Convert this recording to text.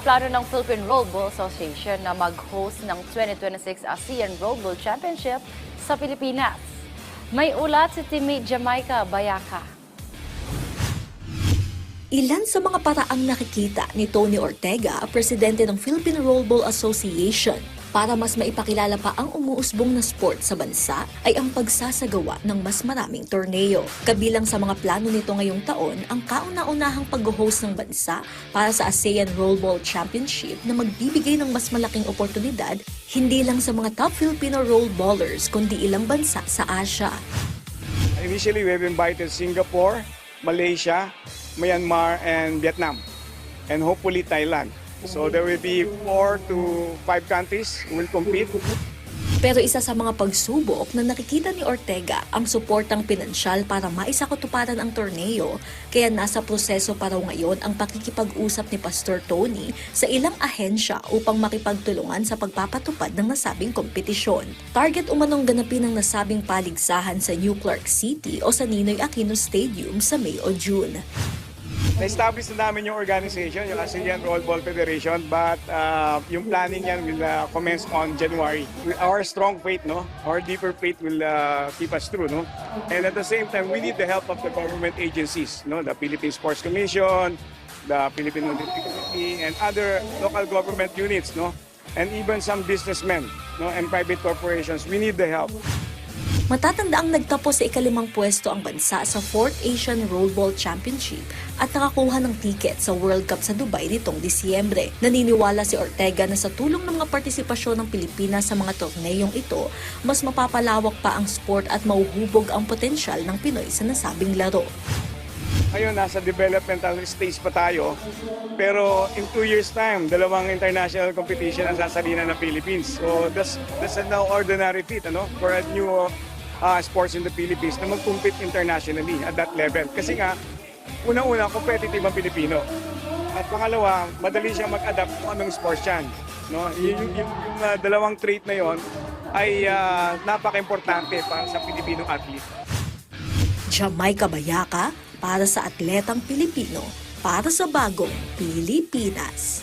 Plano ng Philippine Rollerball Association na mag-host ng 2026 ASEAN Rollerball Championship sa Pilipinas. May ulat si teammate Jamaica Bayaka. Ilan sa mga paraang nakikita ni Tony Ortega, presidente ng Philippine Rollerball Association, para mas maipakilala pa ang umuusbong na sport sa bansa ay ang pagsasagawa ng mas maraming torneo. Kabilang sa mga plano nito ngayong taon ang kauna-unahang pag-host ng bansa para sa ASEAN Rollerball Championship na magbibigay ng mas malaking oportunidad hindi lang sa mga top Filipino rollerballers kundi ilang bansa sa Asia. Initially, we've invited Singapore, Malaysia, Myanmar, and Vietnam, and hopefully Thailand. So there will be 4 to 5 countries who will compete. Pero isa sa mga pagsubok na nakikita ni Ortega ang suportang pinansyal para maisakatuparan ang torneo, kaya nasa proseso pa raw ngayon ang pakikipag-usap ni Pastor Tony sa ilang ahensya upang makipagtulungan sa pagpapatupad ng nasabing kompetisyon. Target umanong ganapin ang nasabing paligsahan sa New Clark City o sa Ninoy Aquino Stadium sa May o June. Na-establish na namin yung organization, yung ASEAN Rollerball Federation, but yung planning yan will commence on January. Our strong faith, no? Our deeper faith will keep us through, no? And at the same time, we need the help of the government agencies, no? The Philippine Sports Commission, the Philippine Olympic Committee, and other local government units, no? And even some businessmen, no? And private corporations. We need the help. Matatandaang nagtapos sa ikalimang pwesto ang bansa sa 4th Asian Rollerball Championship at nakakuha ng tiket sa World Cup sa Dubai nitong Disyembre. Naniniwala si Ortega na sa tulong ng mga partisipasyon ng Pilipinas sa mga torneyong ito, mas mapapalawak pa ang sport at mauhubog ang potensyal ng Pinoy sa nasabing laro. Ngayon, nasa developmental stage pa tayo, pero in 2 years' time, 2 international competition ang sasalina ng Philippines. So that's no ordinary feat, ano, for a new sports in the Philippines na mag-compete internationally at that level. Kasi nga, unang-una, competitive ang Pilipino. At pangalawa, madali siyang mag-adapt kung anong sports yan. No? Yung dalawang trait na yon ay napaka-importante para sa Pilipinong athlete. Jamaica Bayaka para sa atletang Pilipino, para sa bagong Pilipinas.